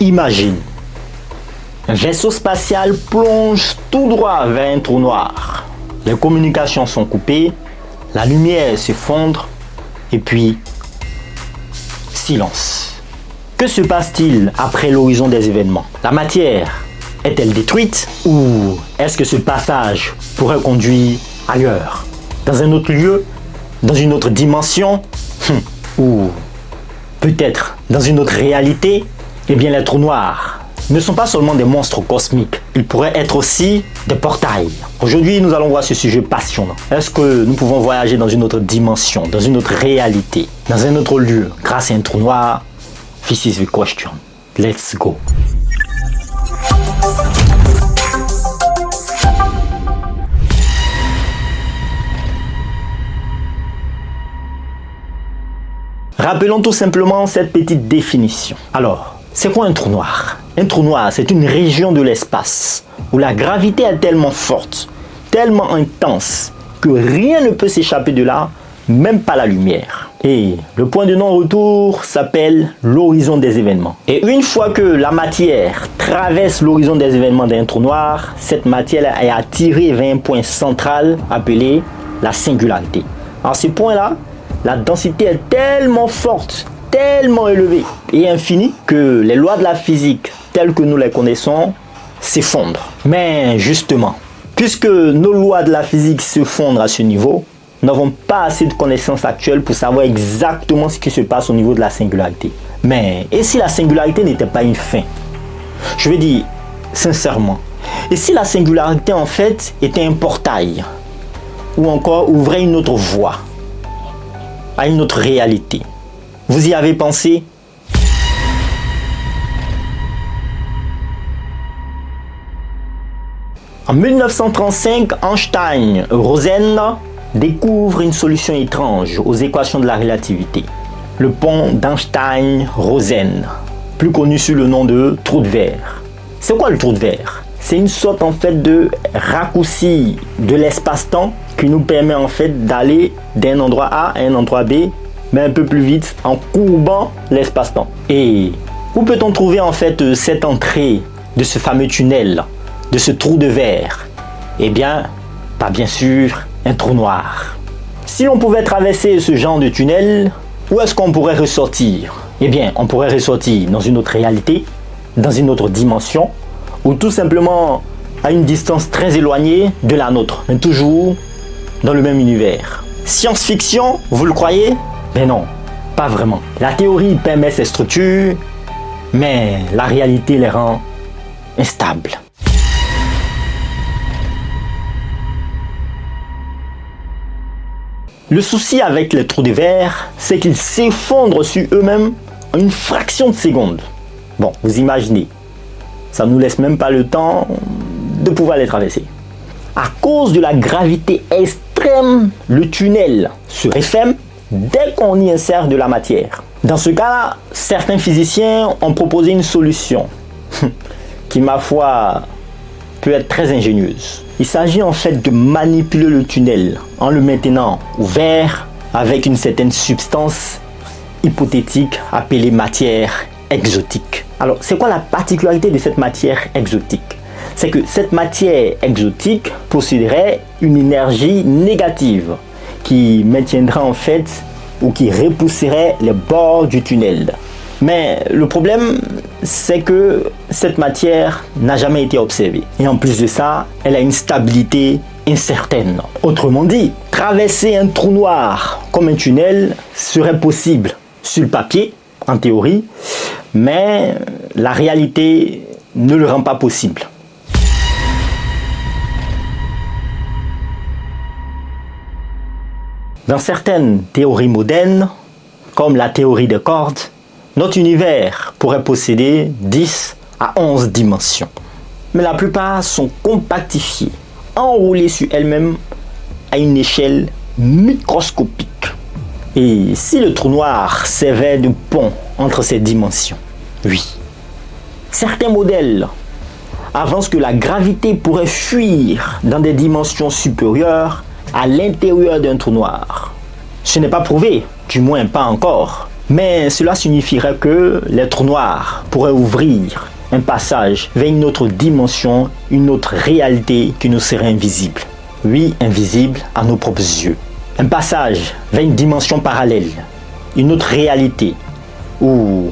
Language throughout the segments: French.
Imagine, un vaisseau spatial plonge tout droit vers un trou noir. Les communications sont coupées, la lumière s'effondre et puis silence. Que se passe-t-il après l'horizon des événements? La matière est-elle détruite ou est-ce que ce passage pourrait conduire ailleurs, dans un autre lieu, dans une autre dimension ou peut-être dans une autre réalité? Eh bien, les trous noirs ne sont pas seulement des monstres cosmiques, ils pourraient être aussi des portails. Aujourd'hui, nous allons voir ce sujet passionnant. Est-ce que nous pouvons voyager dans une autre dimension, dans une autre réalité, dans un autre lieu, grâce à un trou noir? This is the question. Let's go. Rappelons tout simplement cette petite définition. Alors, c'est quoi un trou noir? Un trou noir, c'est une région de l'espace où la gravité est tellement forte, tellement intense, que rien ne peut s'échapper de là, même pas la lumière. Et le point de non-retour s'appelle l'horizon des événements. Et une fois que la matière traverse l'horizon des événements d'un trou noir, cette matière est attirée vers un point central appelé la singularité. À ce point-là, la densité est tellement forte, tellement élevée et infinie que les lois de la physique telles que nous les connaissons s'effondrent. Mais justement, puisque nos lois de la physique s'effondrent à ce niveau, nous n'avons pas assez de connaissances actuelles pour savoir exactement ce qui se passe au niveau de la singularité. Mais et si la singularité n'était pas une fin? Je veux dire, sincèrement, et si la singularité en fait était un portail ou encore ouvrait une autre voie à une autre réalité? Vous y avez pensé? En 1935, Einstein et Rosen découvrent une solution étrange aux équations de la relativité. Le pont d'Einstein-Rosen, plus connu sous le nom de trou de verre. C'est quoi le trou de verre? C'est une sorte en fait de raccourci de l'espace-temps qui nous permet en fait d'aller d'un endroit A à un endroit B, mais un peu plus vite en courbant l'espace-temps. Et où peut-on trouver en fait cette entrée de ce fameux tunnel, de ce trou de verre? Eh bien, pas bien sûr un trou noir. Si l'on pouvait traverser ce genre de tunnel, où est-ce qu'on pourrait ressortir? Eh bien, on pourrait ressortir dans une autre réalité, dans une autre dimension, ou tout simplement à une distance très éloignée de la nôtre, mais toujours dans le même univers. Science-fiction, vous le croyez? Ben non, pas vraiment. La théorie permet ces structures, mais la réalité les rend instables. Le souci avec les trous de verre, c'est qu'ils s'effondrent sur eux-mêmes en une fraction de seconde. Bon, vous imaginez, ça ne nous laisse même pas le temps de pouvoir les traverser. À cause de la gravité extrême, le tunnel se referme dès qu'on y insère de la matière. Dans ce cas-là, certains physiciens ont proposé une solution qui, ma foi, peut être très ingénieuse. Il s'agit en fait de manipuler le tunnel en le maintenant ouvert avec une certaine substance hypothétique appelée matière exotique. Alors, c'est quoi la particularité de cette matière exotique? C'est que cette matière exotique posséderait une énergie négative qui maintiendra en fait ou qui repousserait les bords du tunnel. Mais le problème, c'est que cette matière n'a jamais été observée. Et en plus de ça, elle a une stabilité incertaine. Autrement dit, traverser un trou noir comme un tunnel serait possible sur le papier, en théorie, mais la réalité ne le rend pas possible. Dans certaines théories modernes, comme la théorie des cordes, notre univers pourrait posséder 10 à 11 dimensions. Mais la plupart sont compactifiées, enroulées sur elles-mêmes à une échelle microscopique. Et si le trou noir servait de pont entre ces dimensions? Oui. Certains modèles avancent que la gravité pourrait fuir dans des dimensions supérieures à l'intérieur d'un trou noir. Ce n'est pas prouvé, du moins pas encore. Mais cela signifierait que les trous noirs pourraient ouvrir un passage vers une autre dimension, une autre réalité qui nous serait invisible. Oui, invisible à nos propres yeux. Un passage vers une dimension parallèle, une autre réalité, ou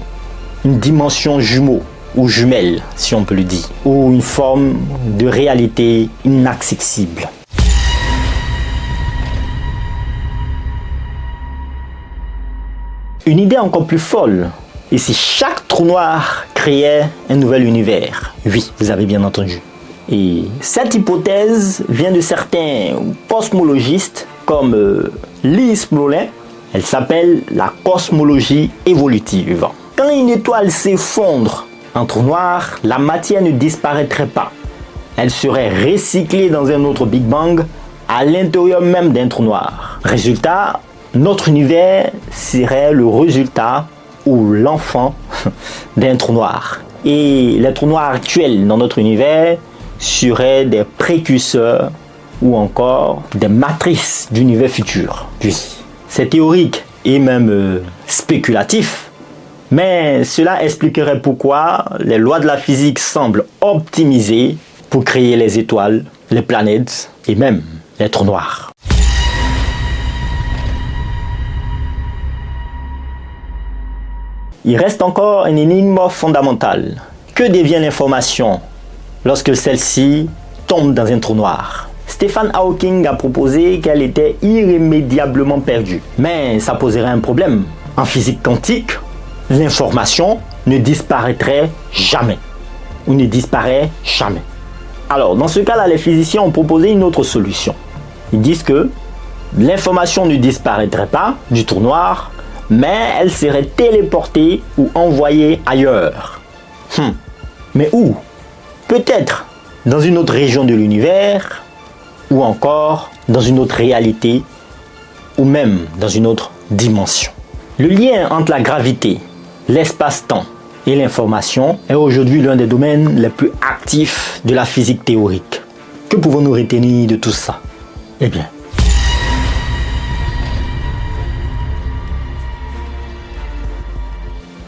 une dimension jumeau, ou jumelle, si on peut le dire, ou une forme de réalité inaccessible. Une idée encore plus folle, et si chaque trou noir créait un nouvel univers? Oui, vous avez bien entendu. Et cette hypothèse vient de certains cosmologistes comme Lise Blolin. Elle s'appelle la cosmologie évolutive. Quand une étoile s'effondre en trou noir, la matière ne disparaîtrait pas. Elle serait recyclée dans un autre Big Bang à l'intérieur même d'un trou noir. Résultat, notre univers serait le résultat ou l'enfant d'un trou noir. Et les trous noirs actuels dans notre univers seraient des précurseurs ou encore des matrices d'univers futurs. Oui, c'est théorique et même spéculatif, mais cela expliquerait pourquoi les lois de la physique semblent optimisées pour créer les étoiles, les planètes et même les trous noirs. Il reste encore une énigme fondamentale. Que devient l'information lorsque celle-ci tombe dans un trou noir? Stephen Hawking a proposé qu'elle était irrémédiablement perdue. Mais ça poserait un problème. En physique quantique, l'information ne disparaîtrait jamais. Ou ne disparaît jamais. Alors, dans ce cas-là, les physiciens ont proposé une autre solution. Ils disent que l'information ne disparaîtrait pas du trou noir, mais elle serait téléportée ou envoyée ailleurs. Mais où? Peut-être dans une autre région de l'univers, ou encore dans une autre réalité, ou même dans une autre dimension. Le lien entre la gravité, l'espace-temps et l'information est aujourd'hui l'un des domaines les plus actifs de la physique théorique. Que pouvons-nous retenir de tout ça? Eh bien,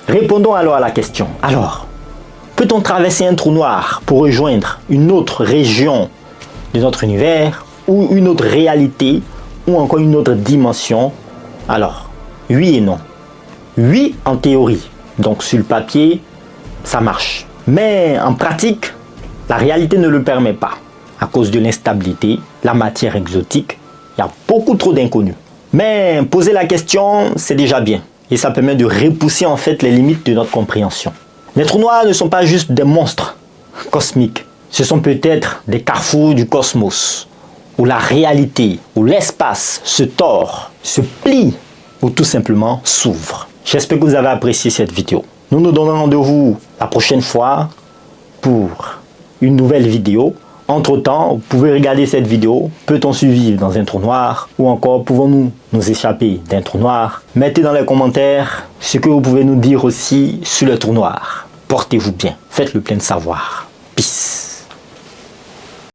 répondons alors à la question. Alors, peut-on traverser un trou noir pour rejoindre une autre région de notre univers ou une autre réalité ou encore une autre dimension? Alors, oui et non. Oui en théorie, donc sur le papier, ça marche. Mais en pratique, la réalité ne le permet pas. À cause de l'instabilité, la matière exotique, il y a beaucoup trop d'inconnus. Mais poser la question, c'est déjà bien. Et ça permet de repousser en fait les limites de notre compréhension. Les trous noirs ne sont pas juste des monstres cosmiques. Ce sont peut-être des carrefours du cosmos, où la réalité, où l'espace se tord, se plie, ou tout simplement s'ouvre. J'espère que vous avez apprécié cette vidéo. Nous nous donnons rendez-vous la prochaine fois pour une nouvelle vidéo. Entre-temps, vous pouvez regarder cette vidéo. Peut-on survivre dans un trou noir? Ou encore, pouvons-nous nous échapper d'un trou noir? Mettez dans les commentaires ce que vous pouvez nous dire aussi sur le trou noir. Portez-vous bien. Faites le plein de savoir. Peace.